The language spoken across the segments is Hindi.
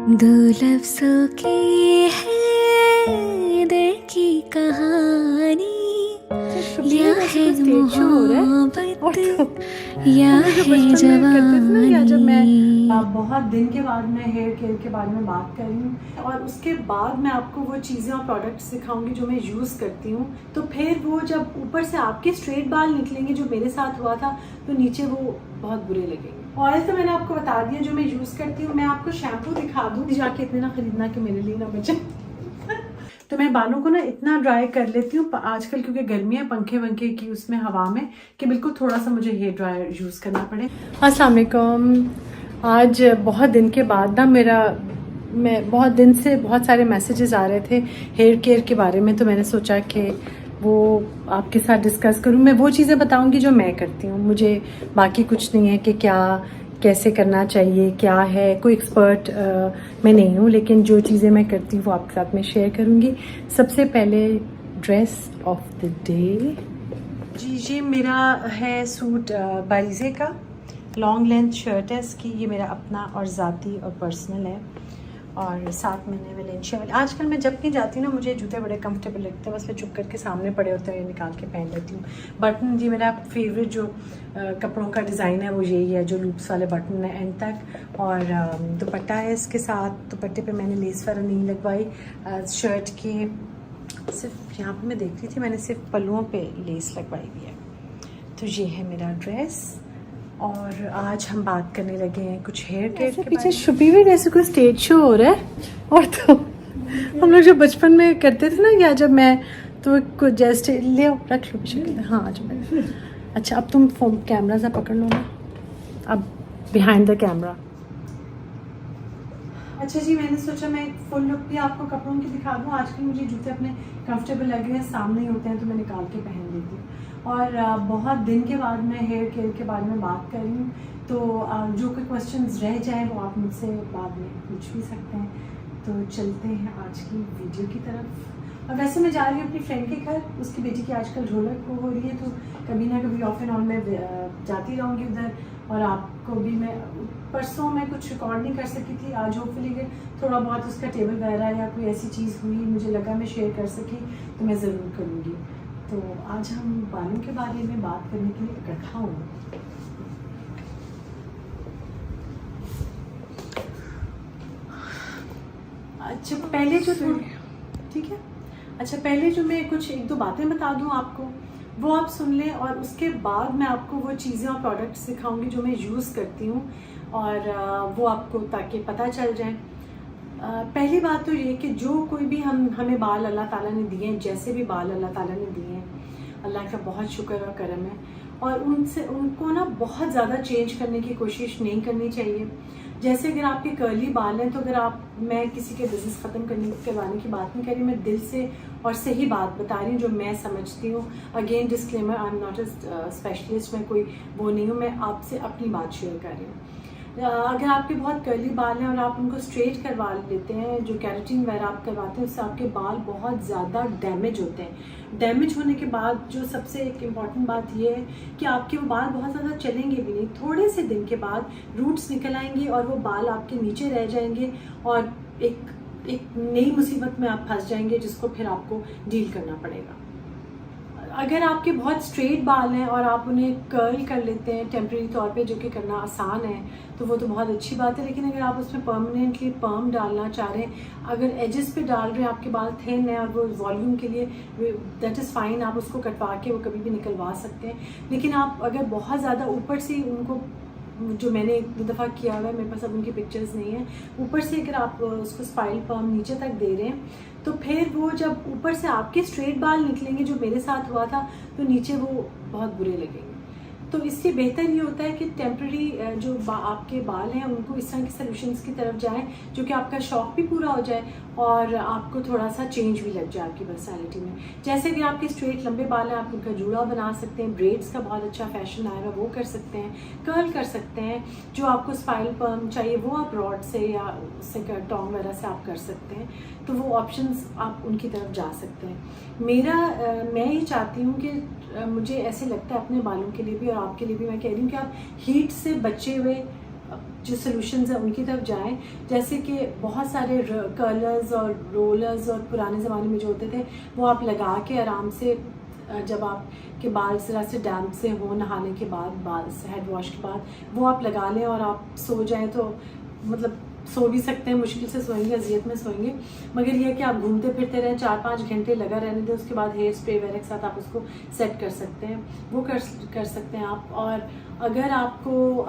दो लफ्जों की है दिल की कहानी, या है मोहब्बत या है जवानी। बहुत दिन के बाद मैं हेयर केयर के बारे में बात कर रही हूँ और उसके बाद मैं आपको वो चीज़ें और प्रोडक्ट्स दिखाऊंगी जो मैं यूज़ करती हूँ। तो फिर वो जब ऊपर से आपके स्ट्रेट बाल निकलेंगे जो मेरे साथ हुआ था, तो नीचे वो बहुत बुरे लगेंगे। ऑयल तो मैंने आपको बता दिया जो मैं यूज़ करती हूँ। मैं आपको शैम्पू दिखा दूँ, जाके इतने ना खरीदना कि मेरे लिए ना बचे। तो मैं बालों को ना इतना ड्राई कर लेती हूँ आजकल, क्योंकि गर्मी है पंखे वंखे की उसमें हवा में, कि बिल्कुल थोड़ा सा मुझे हेयर ड्रायर यूज़ करना पड़े। अस्सलाम वालेकुम। आज बहुत दिन के बाद ना मैं बहुत दिन से बहुत सारे मैसेजेस आ रहे थे हेयर केयर के बारे में, तो मैंने सोचा कि वो आपके साथ डिस्कस करूँ। मैं वो चीज़ें बताऊँगी जो मैं करती हूँ, मुझे बाकी कुछ नहीं है कि क्या कैसे करना चाहिए, क्या है, कोई एक्सपर्ट मैं नहीं हूँ, लेकिन जो चीज़ें मैं करती हूँ वो आपके साथ मैं शेयर करूँगी। सबसे पहले ड्रेस ऑफ द डे जी, ये मेरा है सूट बारीज़े का, लॉन्ग लेंथ शर्ट है इसकी। ये मेरा अपना और ज़ाती और पर्सनल है, और साथ मैंने वेलेंशिया वाले। आजकल मैं जब कहीं जाती हूँ ना, मुझे जूते बड़े कंफर्टेबल लगते हैं, बस मैं चुप करके सामने पड़े होते हैं, निकाल के पहन लेती हूँ। बटन जी मेरा फेवरेट जो कपड़ों का डिज़ाइन है वो यही है, जो लूप्स वाले बटन है एंड तक। और दुपट्टा है इसके साथ। दुपट्टे पे मैंने लेस वगैरह नहीं लगवाई। शर्ट के सिर्फ यहाँ पे मैं देख रही थी, मैंने सिर्फ पल्लुओं पे लेस लगवाई हुई है। तो ये है मेरा ड्रेस, और आज हम बात करने लगे हैं कुछ हेयर केयर के पीछे छुपी हुई जैसे कोई स्टेज शो हो रहा है। और तो हम लोग जो बचपन में करते थे ना, या जब मैं तो कुछ जैसे ले आओ रख लो पीछे। हाँ आज मैं अच्छा, अब तुम फोन कैमरा सा पकड़ लो ना, अब बिहाइंड द कैमरा। अच्छा जी, मैंने सोचा मैं एक फुल लुक भी आपको कपड़ों की दिखा दूँ। आजकल मुझे जूते अपने कंफर्टेबल लग रहे हैं, सामने ही होते हैं, तो मैं निकाल के पहन लेती हूँ। और बहुत दिन के बाद मैं हेयर केयर के बारे में बात कर रही हूँ, तो जो कोई क्वेश्चंस रह जाए वो आप मुझसे बाद में पूछ भी सकते हैं। तो चलते हैं आज की वीडियो की तरफ। और वैसे मैं जा रही हूँ अपनी फ्रेंड के घर, उसकी बेटी की आजकल ढोलक हो रही है, तो कभी ना कभी ऑफ एंड ऑन मैं जाती रहूँगी उधर। और आपको भी मैं परसों मैं कुछ रिकॉर्ड नहीं कर सकी थी, आज होपफुली थोड़ा बहुत उसका टेबल वगैरह या कोई ऐसी चीज़ हुई मुझे लगा मैं शेयर कर सकी, तो मैं ज़रूर करूँगी। तो आज हम बालों के बारे में बात करने के लिए इकट्ठा हूँ। अच्छा पहले जो ठीक है, अच्छा पहले जो मैं कुछ एक दो बातें बता दूँ आपको, वो आप सुन लें, और उसके बाद मैं आपको वो चीज़ें और प्रोडक्ट्स दिखाऊंगी जो मैं यूज़ करती हूँ, और वो आपको ताकि पता चल जाए। पहली बात तो ये कि जो कोई भी हमें बाल अल्लाह ताला ने दिए हैं, जैसे भी बाल अल्लाह ताला ने दिए हैं, अल्लाह का बहुत शुक्र और करम है। और उनको ना बहुत ज़्यादा चेंज करने की कोशिश नहीं करनी चाहिए। जैसे अगर आपके कर्ली बाल हैं, तो अगर मैं किसी के बिजनेस ख़त्म करवाने की बात नहीं कर रही, मैं दिल से और सही बात बता रही हूँ जो मैं समझती हूँ। Again disclaimer, I am not a specialist, मैं कोई वो नहीं हूँ, मैं आपसे अपनी बात शेयर कर रही हूँ। अगर आपके बहुत कर्ली बाल हैं और आप उनको स्ट्रेट करवा लेते हैं, जो कैरेटिन वगैरह आप करवाते हैं, उससे आपके बाल बहुत ज़्यादा डैमेज होते हैं। डैमेज होने के बाद जो सबसे एक इम्पॉर्टेंट बात यह है कि आपके वो बाल बहुत ज़्यादा चलेंगे भी नहीं, थोड़े से दिन के बाद रूट्स निकल आएंगे और वो बाल आपके नीचे रह जाएंगे, और एक नई मुसीबत में आप फंस जाएंगे, जिसको फिर आपको डील करना पड़ेगा। अगर आपके बहुत स्ट्रेट बाल हैं और आप उन्हें कर्ल कर लेते हैं टेम्प्रेरी तौर पे, जो कि करना आसान है, तो वो तो बहुत अच्छी बात है। लेकिन अगर आप उसमें परमानेंटली पर्म डालना चाह रहे हैं, अगर एजेस पे डाल रहे हैं, आपके बाल थिन है और वो वॉल्यूम के लिए, दैट इज़ फाइन, आप उसको कटवा के वो कभी भी निकलवा सकते हैं। लेकिन आप अगर बहुत ज़्यादा ऊपर से उनको, जो मैंने एक दो दफ़ा किया हुआ है, मेरे पास अब उनकी पिक्चर्स नहीं है, ऊपर से अगर आप उसको स्पाइल पर्म नीचे तक दे रहे हैं, तो फिर वो जब ऊपर से आपके स्ट्रेट बाल निकलेंगे जो मेरे साथ हुआ था, तो नीचे वो बहुत बुरे लगेंगे। तो इससे बेहतर ये होता है कि टेम्प्रेरी जो आपके बाल हैं उनको इस तरह की सॉल्यूशंस की तरफ जाएं, जो कि आपका शौक भी पूरा हो जाए और आपको थोड़ा सा चेंज भी लग जाए आपकी पर्सनैलिटी में। जैसे कि आपके स्ट्रेट लंबे बाल हैं, आप उनका जूड़ा बना सकते हैं, ब्रेड्स का बहुत अच्छा फैशन आएगा, वो कर सकते हैं, कर्ल कर सकते हैं। जो आपको स्पाइल पर्म चाहिए वो आप रॉड से या उससे टोंग वगैरह से आप कर सकते हैं, तो वो ऑप्शंस आप उनकी तरफ जा सकते हैं। मैं ये चाहती हूँ कि मुझे ऐसे लगता है अपने बालों के लिए भी और आपके लिए भी, मैं कह रही हूँ कि आप हीट से बचे हुए जो सॉल्यूशंस हैं उनकी तरफ जाएं। जैसे कि बहुत सारे कर्लर्स और रोलर्स और पुराने ज़माने में जो होते थे वो आप लगा के आराम से जब आपके बाल ज़रा से डैम्प से हो नहाने के बाद, बाल से हेड वॉश के बाद, वो आप लगा लें और आप सो जाएं तो मतलब सो भी सकते हैं, मुश्किल से सोएंगे, अजियत में सोएंगे। मगर यह कि आप घूमते फिरते रहें, 4-5 घंटे लगा रहने दें, उसके बाद हेयर स्प्रे वगैरह के साथ आप उसको सेट कर सकते हैं, वो कर सकते हैं आप। और अगर आपको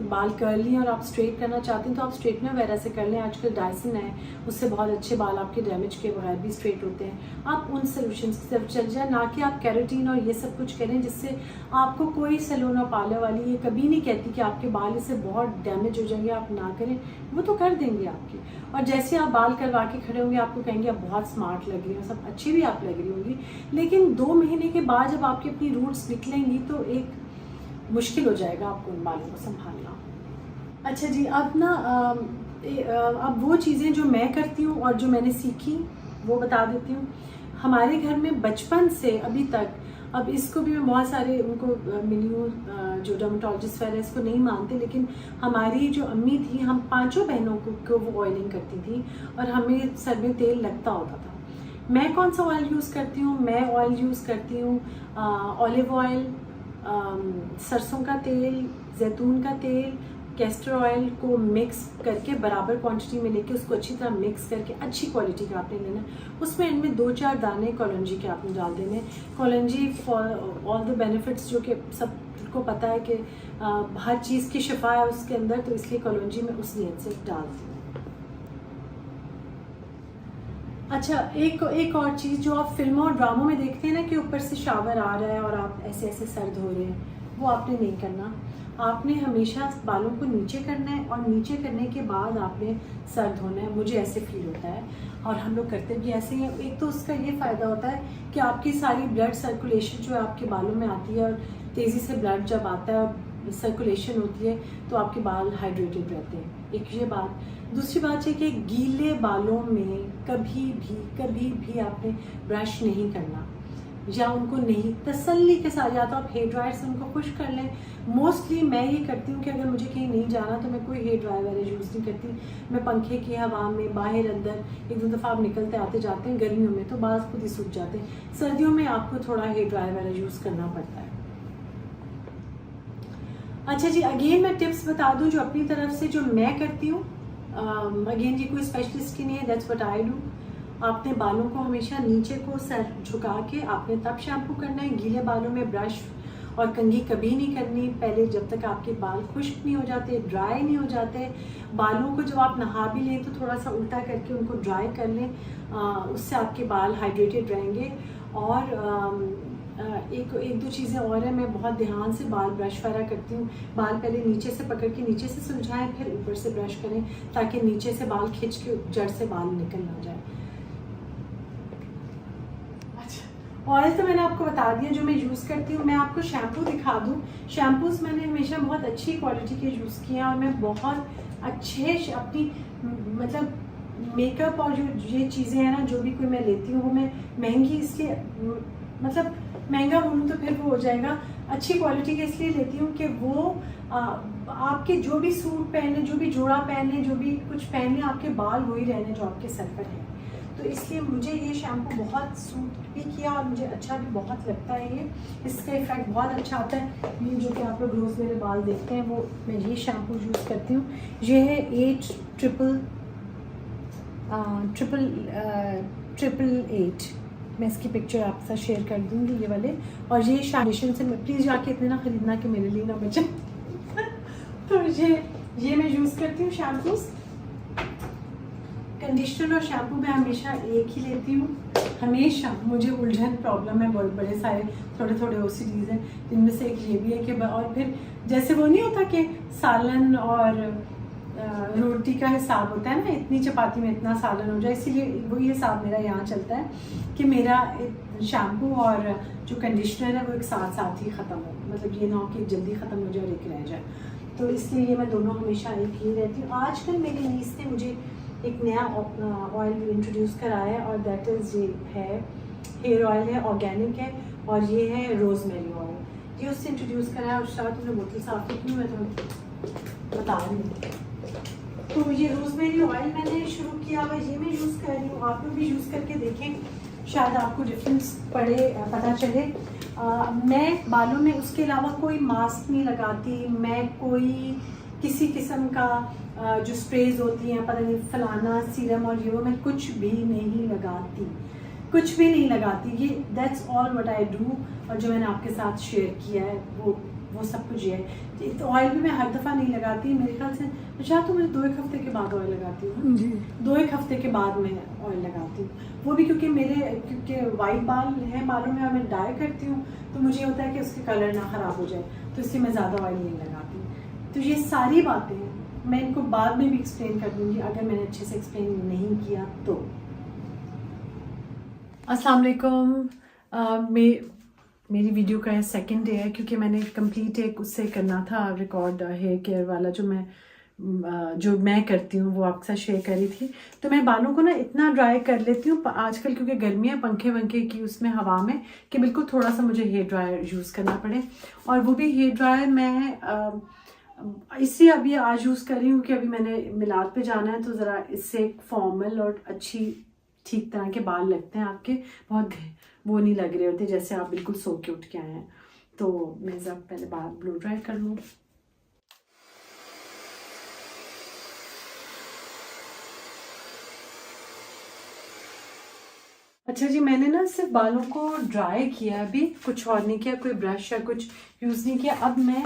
बाल कर्ली और आप स्ट्रेट करना चाहते हैं तो आप स्ट्रेटनर वगैरह से कर लें। आजकल डायसन है, उससे बहुत अच्छे बाल आपके डैमेज के बगैर भी स्ट्रेट होते हैं। आप उन सोल्यूशंस की तरफ चल जाए, ना कि आप कैरेटीन और ये सब कुछ करें जिससे आपको कोई सैलून और पार्लर वाली ये कभी नहीं कहती कि आपके बाल इससे बहुत डैमेज हो जाएंगे, आप ना करें, वो तो कर देंगे आपकी। और जैसे आप बाल करवा के खड़े होंगे आपको कहेंगे आप बहुत स्मार्ट लग रही हो, सब अच्छी भी आप लग रही होंगी, लेकिन 2 महीने के बाद जब आपकी अपनी रूट्स निकलेंगी तो एक मुश्किल हो जाएगा आपको उन बालों को संभालना। अच्छा जी, अब ना अब वो चीज़ें जो मैं करती हूँ और जो मैंने सीखी वो बता देती हूँ। हमारे घर में बचपन से अभी तक, अब इसको भी मैं बहुत सारे उनको मिली हूँ जो डर्मेटोलॉजिस्ट वगैरह इसको नहीं मानते, लेकिन हमारी जो अम्मी थी, हम 5 बहनों को वो ऑयलिंग करती थी और हमें सर में तेल लगता होता था। मैं कौन सा ऑयल यूज़ करती हूँ? मैं ऑयल यूज़ करती हूँ ऑलिव ऑयल, सरसों का तेल, जैतून का तेल, कैस्टर ऑयल को मिक्स करके बराबर क्वांटिटी में लेके उसको अच्छी तरह मिक्स करके अच्छी क्वालिटी का आपने लेना। उसमें इनमें 2-4 दाने कॉलंजी के आपने डाल देने। कॉलंजी फॉर ऑल द बेनिफिट्स, जो कि सबको पता है कि हर चीज़ की शिफा है उसके अंदर, तो इसलिए कॉलंजी में उस नीयत से डालती हूँ। अच्छा, एक और चीज़ जो आप फिल्मों और ड्रामों में देखते हैं ना कि ऊपर से शावर आ रहा है और आप ऐसे ऐसे सर धो रहे हैं, वो आपने नहीं करना। आपने हमेशा बालों को नीचे करना है और नीचे करने के बाद आपने सर धोना है। मुझे ऐसे फील होता है और हम लोग करते भी ऐसे हैं। एक तो उसका ये फ़ायदा होता है कि आपकी सारी ब्लड सर्कुलेशन जो है आपके बालों में आती है और तेज़ी से ब्लड जब आता है, सर्कुलेशन होती है, तो आपके बाल हाइड्रेटेड रहते हैं। एक ये बात। दूसरी बात है कि गीले बालों में कभी भी आपने ब्रश नहीं करना, या उनको नहीं, तसल्ली के साथ या तो आप हेयर ड्रायर से उनको खुश कर लें। मोस्टली मैं ये करती हूँ कि अगर मुझे कहीं नहीं जाना तो मैं कोई हेयर ड्रायर वगैरह यूज़ नहीं करती। मैं पंखे की हवा में बाहर अंदर 1-2 दफ़ा आप निकलते आते जाते हैं। गर्मियों में तो बाल खुद ही सूख जाते हैं, सर्दियों में आपको थोड़ा हेयर ड्रायर वगैरह यूज़ करना पड़ता है। अच्छा जी, अगेन मैं टिप्स बता दूँ जो अपनी तरफ से जो मैं करती हूँ। अगेन ये कोई स्पेशलिस्ट की नहीं है, दैट्स व्हाट आई डू। आपने बालों को हमेशा नीचे को सर झुका के आपने तब शैम्पू करना है। गीले बालों में ब्रश और कंघी कभी नहीं करनी पहले, जब तक आपके बाल खुश्क नहीं हो जाते, ड्राई नहीं हो जाते। बालों को जब आप नहा भी लें तो थोड़ा सा उल्टा करके उनको ड्राई कर लें, उससे आपके बाल हाइड्रेटेड रहेंगे। और एक दो चीज़ें और हैं, मैं बहुत ध्यान से बाल ब्रश वगैरह करती हूँ। बाल पहले नीचे से पकड़ के नीचे से सुलझाएं, फिर ऊपर से ब्रश करें ताकि नीचे से बाल खींच के जड़ से बाल निकल ना जाए। ऑयल तो मैंने आपको बता दिया जो मैं यूज़ करती हूँ। मैं आपको शैम्पू दिखा दूँ। शैम्पूज़ मैंने हमेशा बहुत अच्छी क्वालिटी के यूज़ किए हैं और मैं बहुत अच्छे अपनी मतलब मेकअप और जो ये चीज़ें हैं ना, जो भी कोई मैं लेती हूँ वो मैं महंगी इसलिए, मतलब महंगा बोलूँ तो फिर वो हो जाएगा, अच्छी क्वालिटी के इसलिए लेती हूँ कि वो आपके जो भी सूट पहने, जो भी जोड़ा पहने, जो भी कुछ पहने, आपके बाल वही रहने जो आपके सर पर है। तो इसलिए मुझे ये शैम्पू बहुत सूट भी किया और मुझे अच्छा भी बहुत लगता है। ये इसका इफेक्ट बहुत अच्छा आता है। ये जो कि आप लोग रोज़ मेरे बाल देखते हैं, वो मैं ये शैम्पू यूज़ करती हूँ। ये है 888। मैं इसकी पिक्चर आपके साथ शेयर कर दूँगी, ये वाले। और ये फाउंडेशन से प्लीज़ जाके इतने ना ख़रीदना कि मेरे लिए ना बचे। तो ये मैं यूज़ करती हूँ शैम्पूज़। कंडीशनर और शैम्पू मैं हमेशा एक ही लेती हूँ। हमेशा मुझे उलझन प्रॉब्लम है, बहुत बड़े सारे थोड़े OCDs हैं, जिनमें से एक ये भी है कि और फिर जैसे वो नहीं होता कि सालन और रोटी का हिसाब होता है ना, इतनी चपाती में इतना सालन हो जाए, इसीलिए वही हिसाब मेरा यहाँ चलता है कि मेरा शैम्पू और जो कंडीशनर है वो एक साथ ही ख़त्म हो, मतलब ये ना हो कि जल्दी ख़त्म हो जाए और एक रह जाए। तो इसलिए ये मैं दोनों हमेशा एक ही रहती हूँ। आजकल मेरी नीस ने मुझे एक नया ऑयल इंट्रोड्यूस कराया है और दैट इज़ ये है हेयर ऑयल है, ऑर्गेनिक है और ये है रोज़मेरी ऑयल। ये उससे इंट्रोड्यूस कराया और शायद तुमने बोतल साफ की, मैं तो बता रही हूँ। तो ये रोज़मेरी ऑयल मैंने शुरू किया हुआ, ये मैं यूज़ कर रही हूँ, आप लोग भी यूज़ करके देखें, शायद आपको डिफरेंस पता चले। मैं बालों में उसके अलावा कोई मास्क नहीं लगाती, मैं कोई किसी किस्म का जो स्प्रेज होती हैं, पता नहीं फलाना सीरम और ये वो, मैं कुछ भी नहीं लगाती, कुछ भी नहीं लगाती। ये that's all what I do. और जो मैंने आपके साथ शेयर किया है वो सब कुछ ये है। तो ऑयल भी मैं हर दफ़ा नहीं लगाती, मेरे ख्याल से शायद तो मुझे 2-1 हफ्ते के बाद ऑयल लगाती हूँ जी, 2-1 हफ्ते के बाद मैं ऑयल लगाती हूँ। वो भी क्योंकि वाइट बाल हैं बालों में और मैं डाई करती हूँ, तो मुझे होता है कि उसके कलर ना ख़राब हो जाए, तो इसलिए मैं ज़्यादा ऑयल नहीं लगाती। तो ये सारी बातें मैं इनको बाद में भी एक्सप्लेन कर दूँगी अगर मैंने अच्छे से एक्सप्लेन नहीं किया तो। अस्सलाम वालेकुम। मेरी वीडियो का सेकंड डे है, क्योंकि मैंने कंप्लीट एक उससे करना था रिकॉर्ड हेयर केयर वाला जो मैं करती हूँ, वो आपके साथ शेयर करी थी। तो मैं बालों को ना इतना ड्राई कर लेती हूँ आजकल, क्योंकि गर्मियाँ पंखे वंखे की उसमें हवा में, कि बिल्कुल थोड़ा सा मुझे हेयर ड्रायर यूज़ करना पड़े। और वो भी हेयर ड्रायर मैं इससे अभी आज यूज़ कर रही हूँ कि अभी मैंने मिलाद पे जाना है, तो ज़रा इससे फॉर्मल और अच्छी ठीक तरह के बाल लगते हैं आपके, बहुत वो नहीं लग रहे होते जैसे आप बिल्कुल सो के उठ के आए हैं। तो मैं जब पहले बाल ब्लो ड्राई कर लूँ। अच्छा जी, मैंने ना सिर्फ बालों को ड्राई किया, अभी कुछ और नहीं किया, कोई ब्रश या कुछ यूज़ नहीं किया। अब मैं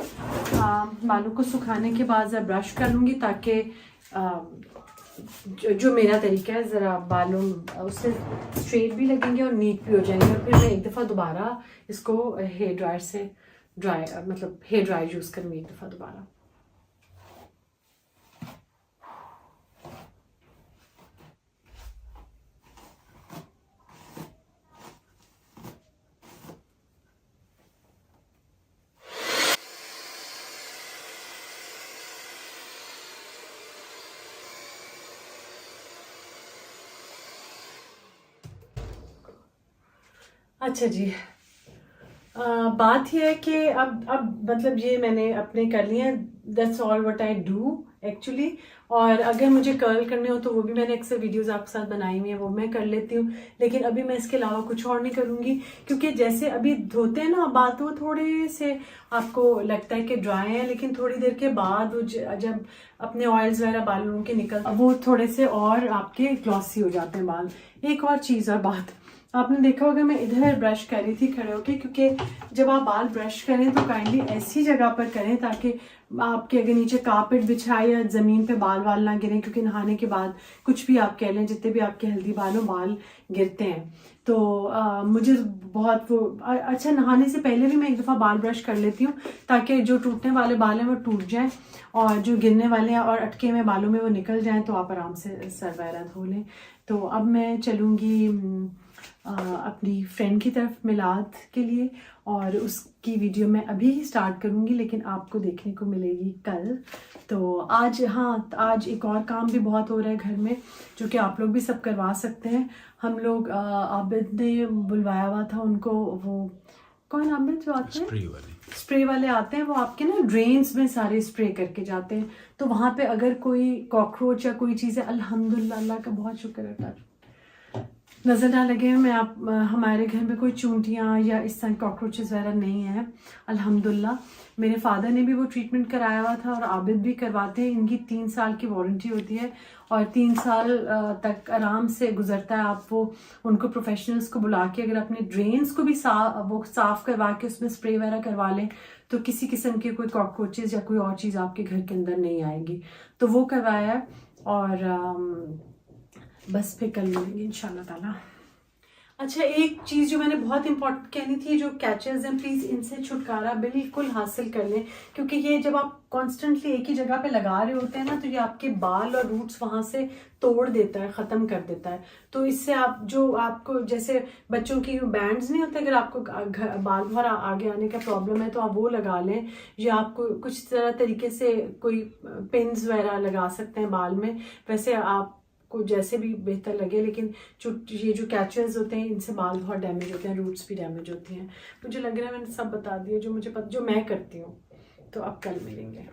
बालों को सुखाने के बाद ज़रा ब्रश कर लूँगी, ताकि जो मेरा तरीका है, ज़रा बालों उससे स्ट्रेट भी लगेंगे और नीट भी हो जाएंगे। और फिर मैं एक दफ़ा दोबारा इसको हेयर ड्रायर से हेयर ड्रायर यूज़ करूँगी एक दफ़ा दोबारा। अच्छा जी, बात यह है कि अब मतलब ये मैंने अपने कर लिए हैं, that's all what I do actually. और अगर मुझे कर्ल करने हो तो वो भी मैंने अक्सर वीडियोस आपके साथ बनाई हुई है, वो मैं कर लेती हूँ। लेकिन अभी मैं इसके अलावा कुछ और नहीं करूँगी, क्योंकि जैसे अभी धोते हैं ना बाल, तो थोड़े से आपको लगता है कि ड्राई है, लेकिन थोड़ी देर के बाद वो जब अपने ऑयल्स वगैरह बालों के निकलते, वो थोड़े से और आपके ग्लॉसी हो जाते हैं बाल। एक और चीज़ और बात, आपने देखा होगा मैं इधर ब्रश कर रही थी खड़े होके, क्योंकि जब आप बाल ब्रश करें तो काइंडली ऐसी जगह पर करें ताकि आपके अगर नीचे कारपेट बिछाए या ज़मीन पे बाल ना गिरें, क्योंकि नहाने के बाद कुछ भी आप कह लें, जितने भी आपके हेल्दी बाल हो, बाल गिरते हैं। तो मुझे बहुत अच्छा, नहाने से पहले भी मैं एक दफ़ा बाल ब्रश कर लेती हूँ, ताकि जो टूटने वाले बाल हैं वो टूट जाएं और जो गिरने वाले हैं और अटके में बालों में वो निकल जाएं, तो आप आराम से सर वगैरह धो लें। तो अब मैं चलूँगी अपनी फ्रेंड की तरफ मिलाद के लिए, और उसकी वीडियो मैं अभी ही स्टार्ट करूँगी, लेकिन आपको देखने को मिलेगी कल। तो आज एक और काम भी बहुत हो रहा है घर में, जो कि आप लोग भी सब करवा सकते हैं। हम लोग आबिद ने बुलवाया हुआ था उनको, वो कौन आबिद जो आते हैं स्प्रे वाले आते हैं, वो आपके ना ड्रेन्स में सारे स्प्रे करके जाते हैं। तो वहाँ पे अगर कोई कॉकरोच या कोई चीज़ है, अल्हम्दुलिल्लाह, अल्लाह का बहुत शुक्र है, नज़र ना लगे। हमारे घर में कोई चूंटियाँ या इस तरह कॉकरोचेस वगैरह नहीं है अल्हम्दुलिल्लाह। मेरे फादर ने भी वो ट्रीटमेंट कराया हुआ था और आबिद भी करवाते हैं। इनकी 3 साल की वारंटी होती है और 3 साल तक आराम से गुजरता है। आप वो उनको प्रोफेशनल्स को बुला के अगर अपने ड्रेन्स को भी साफ करवा के उसमें स्प्रे वगैरह करवा लें, तो किसी किस्म के कोई कॉकरोचेस या कोई और चीज़ आपके घर के अंदर नहीं आएगी। तो वो करवाया है, और बस फिर कल मिलेंगे इंशाल्लाह ताला। अच्छा, एक चीज़ जो मैंने बहुत इंपॉर्टेंट कहनी थी, जो कैचेस हैं, प्लीज़ इनसे छुटकारा बिल्कुल हासिल कर लें, क्योंकि ये जब आप कॉन्स्टेंटली एक ही जगह पे लगा रहे होते हैं ना, तो ये आपके बाल और रूट्स वहाँ से तोड़ देता है, ख़त्म कर देता है। तो इससे आपको जैसे बच्चों की बैंड्स नहीं होते, अगर आपको बाल बहुत आगे आने का प्रॉब्लम है तो आप वो लगा लें, या आपको कुछ तरीके से कोई पिन्स वगैरह लगा सकते हैं बाल में, वैसे आप को जैसे भी बेहतर लगे। लेकिन ये जो कैचर्स होते हैं, इनसे बाल बहुत डैमेज होते हैं, रूट्स भी डैमेज होती हैं। मुझे लग रहा है मैंने सब बता दिया जो मैं करती हूँ। तो अब कल मिलेंगे।